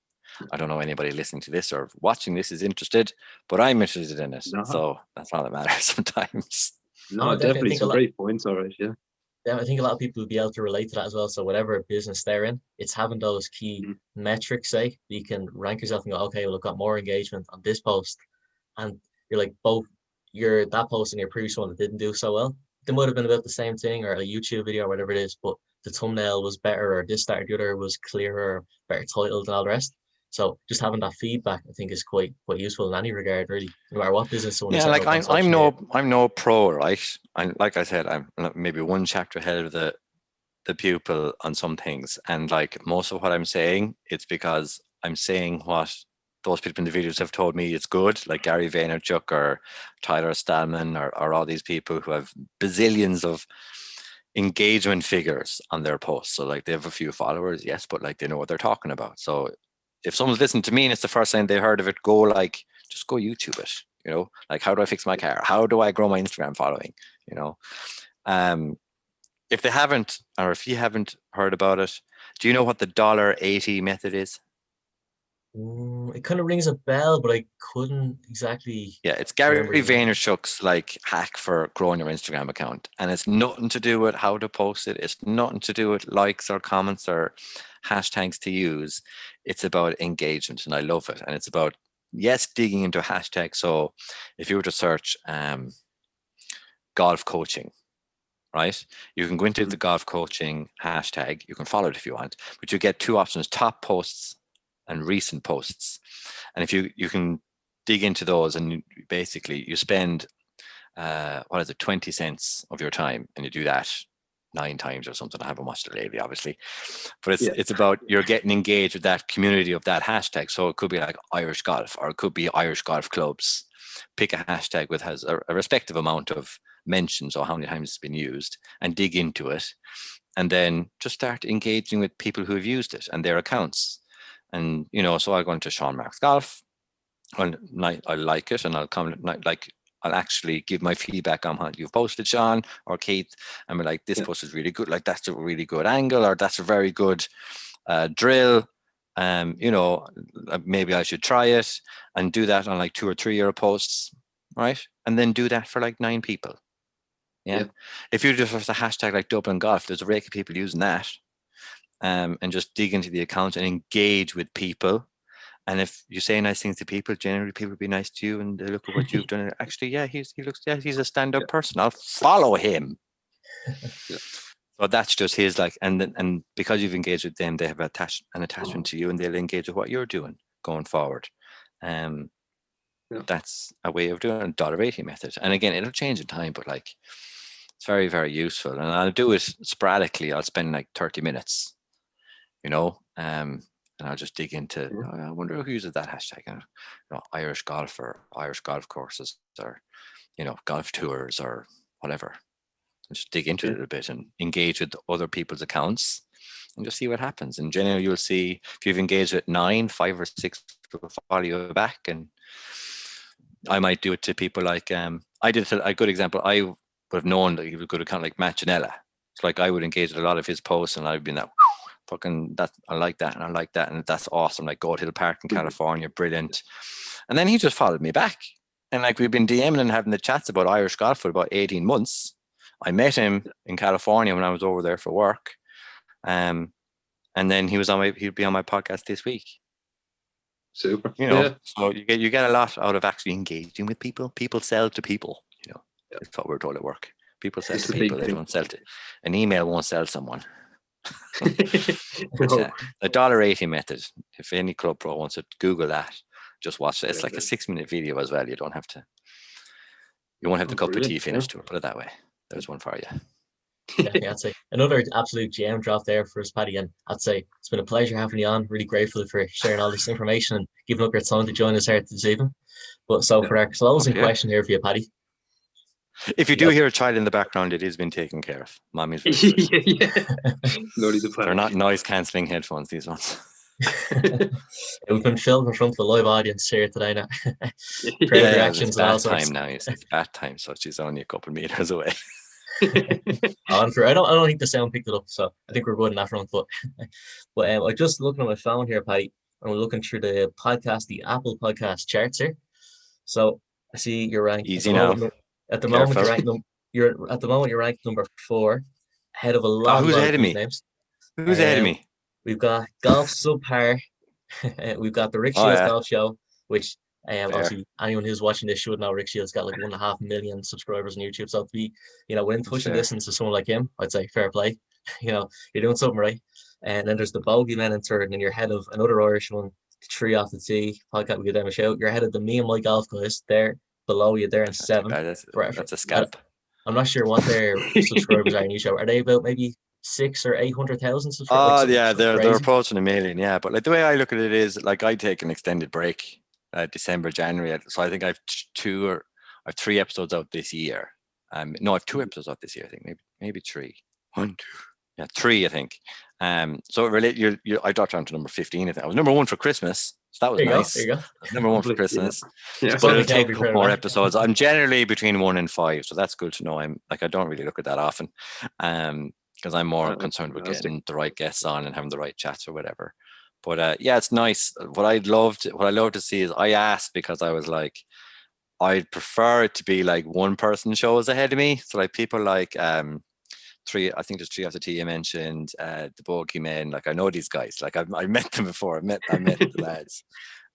I don't know anybody listening to this or watching this is interested, but I'm interested in it. No. So that's all that matters sometimes. No, I definitely definitely think some great points. All right, yeah. yeah, I think a lot of people will be able to relate to that as well. So whatever business they're in, it's having those key Mm. metrics, say, you can rank yourself and go, okay, well, I've got more engagement on this post. And you're like both your that post and your previous one that didn't do so well. They might have been about the same thing or a YouTube video or whatever it is, but the thumbnail was better or this, that, or the other was clearer, better titled and all the rest. So just having that feedback, I think, is quite useful in any regard, really, no matter what business someone is Yeah, setting like up on social media. I'm no pro, right? Like I said, I'm maybe one chapter ahead of the pupil on some things, and like most of what I'm saying, it's because I'm saying what those people in the videos have told me it's good, like Gary Vaynerchuk or Tyler Stallman or all these people who have bazillions of engagement figures on their posts. So like they have a few followers, yes, but like they know what they're talking about. So if someone's listening to me and it's the first time they heard of it, just go YouTube it. You know, like how do I fix my car? How do I grow my Instagram following? You know, if they haven't, or if you haven't heard about it, do you know what the $80 method is? It kind of rings a bell, but I couldn't exactly Yeah, it's Gary remember. Vaynerchuk's like hack for growing your Instagram account, and it's nothing to do with how to post it. It's nothing to do with likes or comments or hashtags to use. It's about engagement, and I love it. And it's about digging into a hashtag. So if you were to search golf coaching, right? You can go into the golf coaching hashtag. You can follow it if you want, but you get two options: top posts and recent posts. And if you can dig into those, and basically you spend 20 cents of your time, and you do that 9 times or something. I haven't watched it lately, obviously, but it's about you're getting engaged with that community of that hashtag. So it could be like Irish golf, or it could be Irish golf clubs. Pick a hashtag with has a respective amount of mentions or how many times it's been used, and dig into it, and then just start engaging with people who have used it and their accounts. And so I'll go into Seán Marks Golf, and I like it, and I'll comment like I'll actually give my feedback on what you've posted, Seán or Keith, and be like, this post is really good, like that's a really good angle, or that's a very good drill. Maybe I should try it, and do that on like 2 or 3 year posts, right? And then do that for like 9 people. Yeah. If you just have a hashtag like Dublin Golf, there's a rake of people using that. And just dig into the account and engage with people. And if you say nice things to people, generally people will be nice to you, and they look at what you've done. Actually, he's a stand-up person. I'll follow him. So that's just his and because you've engaged with them, they have an attachment to you, and they'll engage with what you're doing going forward. That's a way of doing it, $80 method. And again, it'll change in time, but like it's very, very useful. And I'll do it sporadically. I'll spend like 30 minutes. And I'll just dig into, I wonder who uses that hashtag, Irish golf or Irish golf courses, or, golf tours or whatever. And just dig into it a little bit and engage with other people's accounts and just see what happens. And generally you'll see if you've engaged with 9, 5 or 6 will follow you back. And I might do it to people like, I did a good example. I would have known that he was a good account like Matt Janella. It's like I would engage with a lot of his posts, and I've been that, fucking that, I like that, and I like that, and that's awesome. Like Goat Hill Park in California, brilliant. And then he just followed me back, and like we've been DMing and having the chats about Irish golf for about 18 months. I met him in California when I was over there for work, and then he'll be on my podcast this week. Super. So you get a lot out of actually engaging with people. People sell to people. That's what we're told at work. People sell to people. They don't sell to an email. Won't sell someone. The $80 method. If any club pro wants to Google that, just watch it. It's like a 6-minute video as well. You won't have the cup of tea finished to it. Put it that way. There's one for you. Definitely, I'd say another absolute gem drop there for us, Paddy. And I'd say it's been a pleasure having you on. Really grateful for sharing all this information and giving up your time to join us here this evening. But so for our closing question here for you, Paddy. If you do hear a child in the background, it has been taken care of. Mommy's very good. They're not noise cancelling headphones, these ones. We've been filmed in front of a live audience here today now. Reactions and all sorts. Time now. It's bath time, so she's only a couple of meters away. I don't think the sound picked it up, so I think we're good in that front. But I'm just looking at my phone here, Paddy. and we're looking through the Apple Podcast charts here. So I see you're ranked Easy now. At the moment, Careful. you're ranked number 4, ahead of a Oh, lot who's ahead of of big me? names. Who's ahead of me? We've got Golf Subpar. We've got the Rick Oh, Shields yeah. Golf Show, which Fair. obviously anyone who's watching this should know Rick Shields got like 1.5 million subscribers on YouTube. So to be, within That's touching fair. distance to someone like him, I'd say fair play. You're doing something right. And then there's the Bogey Men in third, and you're ahead of another Irish one, Tree Off the Tee podcast. We give them a shout. You're ahead of the Me and My Golf guys. They're below you. They're in That's not too 7th. bad. That's a scalp. I'm not sure what their subscribers are in each show. Are they about maybe 600,000 or 800,000 subscribers? Oh, yeah, they're approaching 1 million. Yeah, but like the way I look at it is like I take an extended break, December, January. So I think I've 3 episodes out this year. No, I've 2 episodes out this year. I think maybe 3. 1, 2, yeah, 3. I think. So I dropped down to number 15. I think I was number 1 for Christmas. So that was nice. There you go. Number 1 for Christmas. Yeah. But it'll take a couple more episodes. I'm generally between 1 and 5, so that's good to know. I don't really look at that often, because I'm more concerned with getting the right guests on and having the right chats or whatever. But yeah, it's nice. What I love to see is I asked because I was like, I'd prefer it to be like one person shows ahead of me. So like people like I think there's Tree Off the Tee you mentioned, the Bogey Men. Like I know these guys. Like I met them before. I met the lads.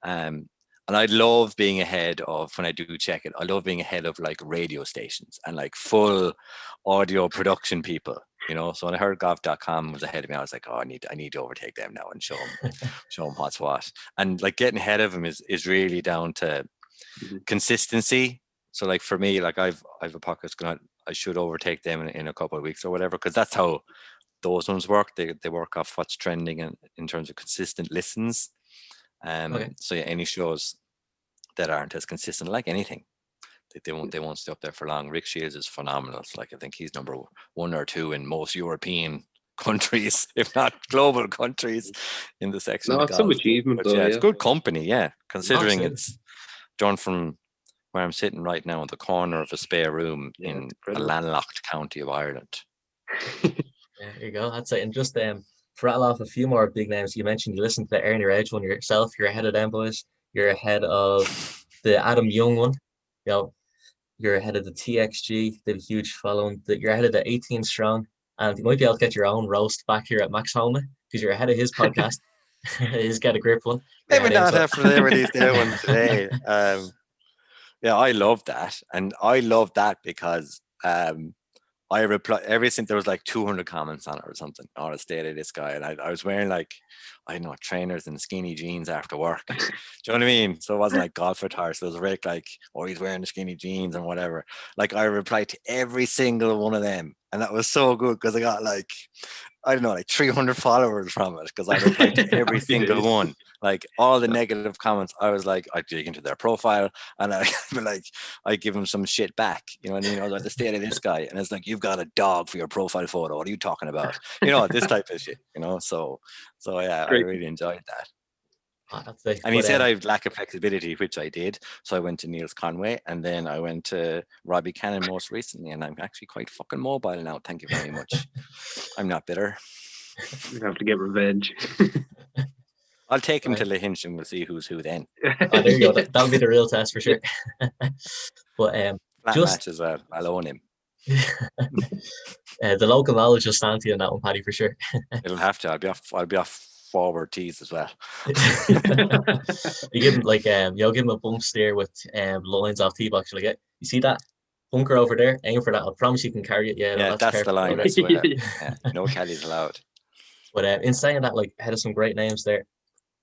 And I love being ahead of, when I do check it, I love being ahead of like radio stations and like full audio production people, So when I heard golf.com was ahead of me, I was like, oh, I need to overtake them now and show them what's what. And like getting ahead of them is really down to consistency. So like for me, like I've a podcast going on, I should overtake them in a couple of weeks or whatever, because that's how those ones work. They work off what's trending and in terms of consistent listens. So yeah, any shows that aren't as consistent, like anything, they won't stay up there for long. Rick Shields is phenomenal. It's like I think he's number 1 or 2 in most European countries, if not global countries, in the section. No, it's some achievement, though. Yeah, it's good company. Yeah, considering it's done from where I'm sitting right now in the corner of a spare room in a landlocked county of Ireland. There you go. That's it. And just rattle off a few more big names. You mentioned you listened to the Earn Your Edge one yourself. You're ahead of them boys. You're ahead of the Adam Young one. You're ahead of the TXG. They have a huge following. You're ahead of the 18 Strong. And you might be able to get your own roast back here at Max Homa, because you're ahead of his podcast. His Get a Grip one. Maybe not after they released their one today. Yeah, I love that. And I love that because I reply every since there was like 200 comments on it or something, or a state of this guy. And I was wearing like, I don't know, trainers and skinny jeans after work. Do you know what I mean? So it wasn't like golf attire. So it was Rick like, oh, he's wearing the skinny jeans and whatever. Like I replied to every single one of them. And that was so good because I got like, I don't know, like 300 followers from it, because I replied to every single one. Like all the negative comments, I was like, I dig into their profile and I give them some shit back. You know what I mean? I was like, the state of this guy. And it's like, you've got a dog for your profile photo. What are you talking about? This type of shit, So yeah, great. I really enjoyed that. And he said I lack of flexibility, which I did. So I went to Niels Conway, and then I went to Robbie Cannon most recently, and I'm actually quite fucking mobile now. Thank you very much. I'm not bitter. You have to get revenge. I'll take him to Lahinch and we'll see who's who then. Oh, there you go. That'll be the real test for sure. But flat match as well. I'll own him. The local knowledge will stand to you on that one, Paddy, for sure. It'll have to. I'll be off forward tees as well. You give him give him a bump steer with lines off tee box. You see that bunker over there? Aim for that. I promise you can carry it. Yeah, that's the line. That's no caddies allowed. But in saying that, ahead of some great names there.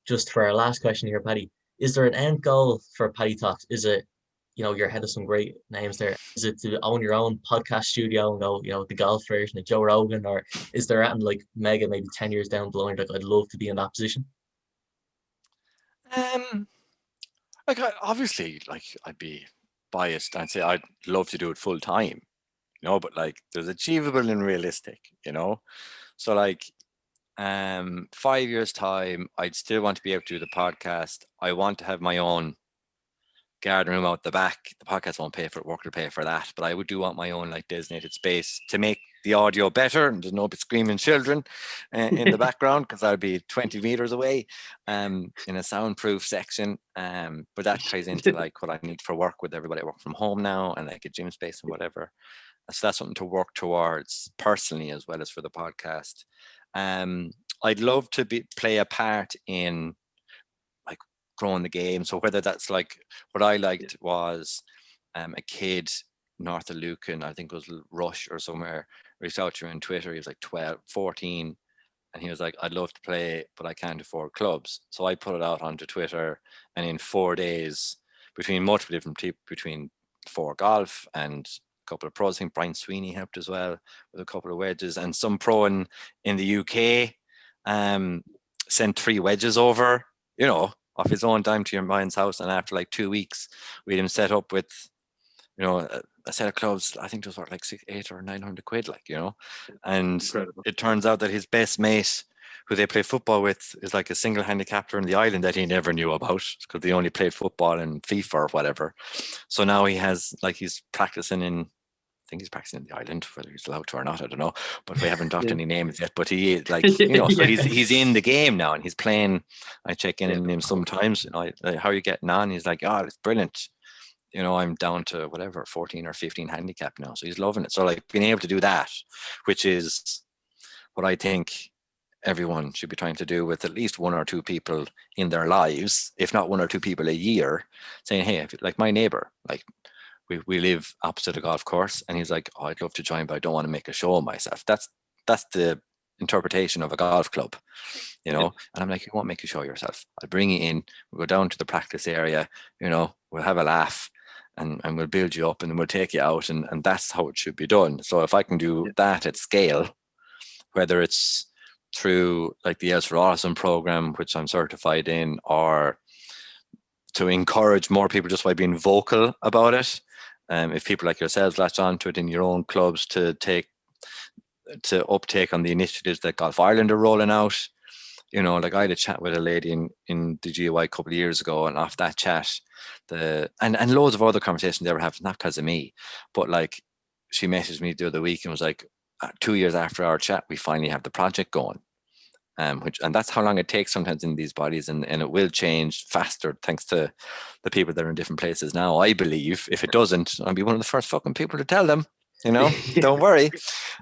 Just for our last question here, Paddy, is there an end goal for Paddy Talks? Is it, you're ahead of some great names there. Is it to own your own podcast studio and go, the golf version of Joe Rogan, or is there anything mega maybe 10 years down the line, I'd love to be in that position? Obviously, I'd be biased and say I'd love to do it full time, but there's achievable and realistic, so 5 years time, I'd still want to be able to do the podcast. I want to have my own garden room out the back. The podcast won't pay for it, work will pay for that, but I do want my own designated space to make the audio better and there's no screaming children in the background, because I'll be 20 meters away in a soundproof section. But that ties into like what I need for work with everybody. I work from home now, and like a gym space and whatever. So that's something to work towards personally as well as for the podcast. I'd love to play a part in like growing the game. So whether that's like, what I liked was a kid north of Lucan, I think it was Rush or somewhere, reached out to me on Twitter. He was like 12, 14, and he was like, I'd love to play, but I can't afford clubs. So I put it out onto Twitter, and in 4 days, between multiple different people, between 4 golf and a couple of pros, I think Brian Sweeney helped as well with a couple of wedges, and some pro in the UK sent 3 wedges over, you know, off his own dime to your man's house. And after like 2 weeks, we had him set up with, you know, a set of clubs. I think it was worth like 800 or 900 quid, like, you know. And Incredible. it turns out that his best mate, who they play football with, is like a single handicapper on the island that he never knew about, because they only played football in FIFA or whatever. So now he has, like, he's practicing in, I think he's practicing in the island, whether he's allowed to or not, I don't know. But we haven't dropped any names yet. But he, like, you know, so he's in the game now and he's playing. I check in on him sometimes, you know, like, how are you getting on? He's like, oh, it's brilliant. You know, I'm down to whatever, 14 or 15 handicap now. So he's loving it. So like being able to do that, which is what I think everyone should be trying to do with at least 1 or 2 people in their lives, if not 1 or 2 people a year, saying, hey, like my neighbor, like we live opposite a golf course, and he's like, oh, I'd love to join, but I don't want to make a show of myself. That's the interpretation of a golf club, you know. And I'm like, you won't make a show of yourself. I'll bring you in, we'll go down to the practice area, you know, we'll have a laugh, and we'll build you up, and then we'll take you out, and that's how it should be done. So if I can do that at scale, whether it's through like the Els for Awesome program, which I'm certified in, or to encourage more people just by being vocal about it. If people like yourselves latch on to it in your own clubs to uptake on the initiatives that Golf Ireland are rolling out. You know, like I had a chat with a lady in the GUI a couple of years ago, and off that chat, and loads of other conversations they were having, not because of me, but like she messaged me the other week and was like, 2 years after our chat, we finally have the project going. And that's how long it takes sometimes in these bodies, and it will change faster thanks to the people that are in different places now. I believe if it doesn't, I'll be one of the first fucking people to tell them, you know, don't worry.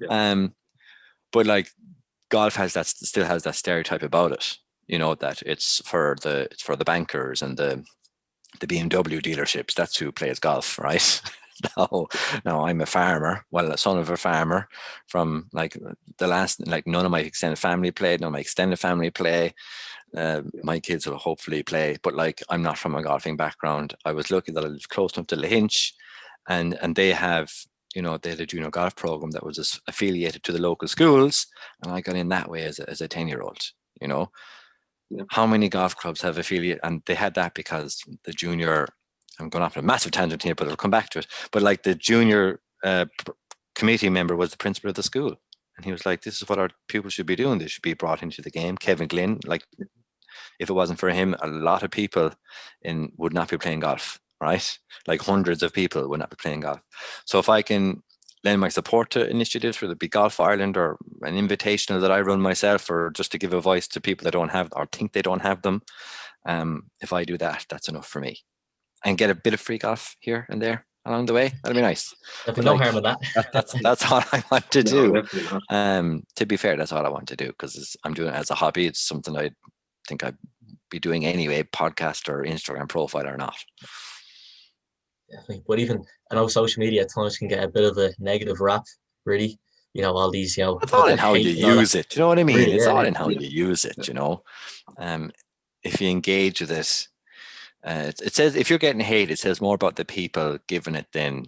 But like golf still has that stereotype about it, you know, that it's for the bankers and the BMW dealerships. That's who plays golf, right? No, I'm a farmer. Well, a son of a farmer from like none of my extended family played, none of my extended family play. My kids will hopefully play, but like I'm not from a golfing background. I was lucky that I lived close enough to Lahinch, and they have, you know, they had a junior golf program that was affiliated to the local schools, and I got in that way as a 10-year-old, you know. How many golf clubs have affiliate? And they had that because the junior, I'm going off on a massive tangent here, but I'll come back to it. But like the junior committee member was the principal of the school. And he was like, this is what our pupils should be doing. They should be brought into the game. Kevin Glynn, like if it wasn't for him, a lot of people would not be playing golf, right? Like hundreds of people would not be playing golf. So if I can lend my support to initiatives, whether it be Golf Ireland or an invitational that I run myself, or just to give a voice to people that don't have or think they don't have them, if I do that, that's enough for me. And get a bit of free golf here and there along the way, that'd be nice. There'd be no harm in that. That's all I want to do. To be fair, that's all I want to do, because I'm doing it as a hobby. It's something I think I'd be doing anyway, podcast or Instagram profile or not. Definitely. But even, I know social media at times can get a bit of a negative rap, really. You know, all these, you know. It's all in how you use it. You know what I mean? Really, it's all in how you use it, you know. If you engage with it, it says if you're getting hate, it says more about the people giving it than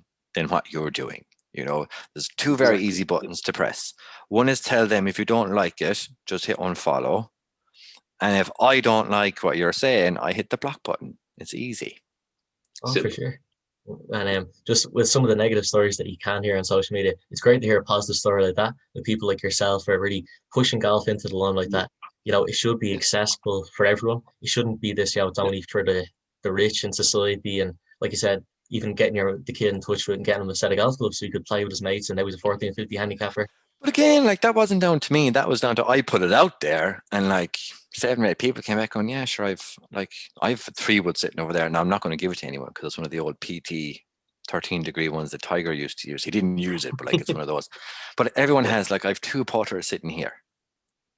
what you're doing. You know, there's 2 very easy buttons to press. One is tell them if you don't like it, just hit unfollow. And if I don't like what you're saying, I hit the block button. It's easy. Oh, for sure. And just with some of the negative stories that you can hear on social media, it's great to hear a positive story like that. The people like yourself are really pushing golf into the limelight. That, you know, it should be accessible for everyone. It shouldn't be this, you know, it's only for the rich in society. And like you said, even getting the kid in touch with and getting him a set of golf clubs so he could play with his mates, and now he's a 14, 50 handicapper. But again, like that wasn't down to me. That was down to I put it out there, and like 7 or 8 people came back going, yeah, sure. I've 3 wood sitting over there. Now I'm not going to give it to anyone because it's one of the old PT 13-degree ones that Tiger used to use. He didn't use it, but like it's one of those. But everyone has like I've 2 putters sitting here.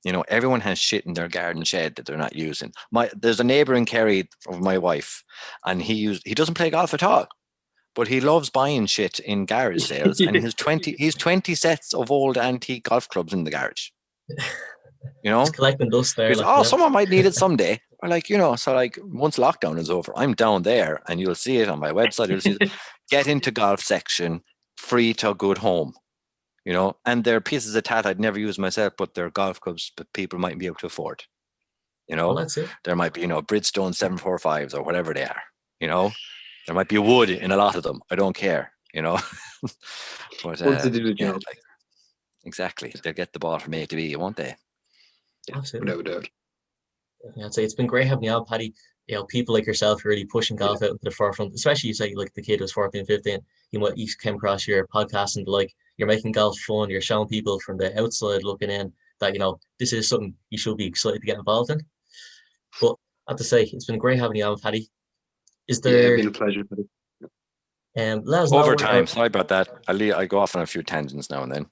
You know, everyone has shit in their garden shed that they're not using. There's a neighbor in Kerry of my wife, and he doesn't play golf at all. But he loves buying shit in garage sales, and he's 20 sets of old antique golf clubs in the garage. You know, Just collecting dust there. because Like, someone might need it someday. Or like, you know, so like once lockdown is over, I'm down there, and you'll see it on my website. You'll see it. Get into golf section, free to a good home. You know, and they're pieces of tat I'd never use myself, but they're golf clubs that people might be able to afford. You know, well, that's it. There might be, you know, Bridgestone 745s or whatever they are. You know. There might be wood in a lot of them. I don't care, you know. But Once they do the job. like, exactly. They'll get the ball from A to B, won't they? Absolutely. Without a doubt. Yeah, I'd say it's been great having you on, Paddy. You know, people like yourself are really pushing golf out into the forefront, especially you say like the kid was 14, 15. You came across your podcast and like you're making golf fun, you're showing people from the outside looking in that, you know, this is something you should be excited to get involved in. But I have to say, it's been great having you on, Paddy. Is Yeah, there it's been a pleasure. let us know Overtime. Sorry about that. I go off on a few tangents now and then.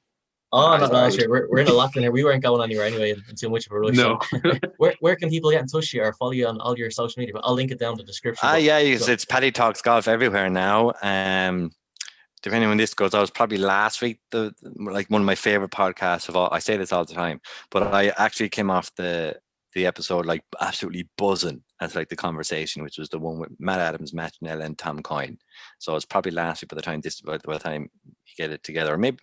No, sure. We're in a lockdown here. We weren't going anywhere anyway in too much of a rush. No. So where can people get in touch with you or follow you on all your social media? But I'll link it down in the description. Yeah, it's Paddy Talks Golf everywhere now. Depending when this goes out, it's probably last week. Like one of my favorite podcasts of all. I say this all the time, but I actually came off the episode like absolutely buzzing as like the conversation, which was the one with Matt Adams, Matt Janelle, and Tom Coyne. So it's probably last week by the time you get it together. Or maybe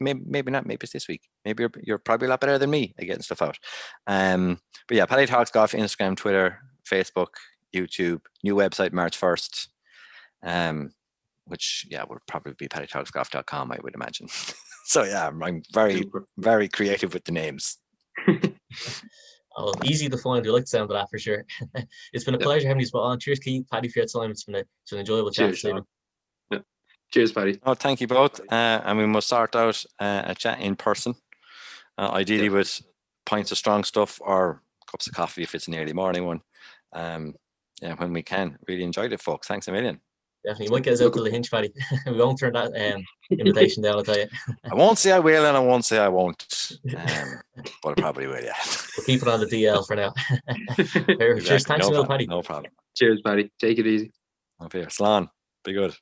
not. Maybe it's this week. Maybe you're probably a lot better than me at getting stuff out. But yeah, Paddy Talks Golf, Instagram, Twitter, Facebook, YouTube. New website March 1st. Which would probably be paddytalksgolf.com, I would imagine. So yeah, I'm very, very creative with the names. Oh, easy to find. I like the sound of that for sure. It's been a pleasure having you spot on. Cheers, Keith, Paddy, for your time. It's been an enjoyable chat. Cheers, Paddy. Oh, thank you both. And we must sort out a chat in person, ideally with pints of strong stuff or cups of coffee if it's an early morning one. When we can. Really enjoyed it, folks. Thanks a million. Definitely. You might get us out to the hinge, Paddy. We won't turn that invitation down, I'll tell you. I won't say I will and I won't say I won't. But I probably will, yeah. We'll keep it on the DL for now. Exactly. Cheers. Thanks a lot, Paddy. No problem. Cheers, Paddy. Take it easy. Up here. Slán. Be good.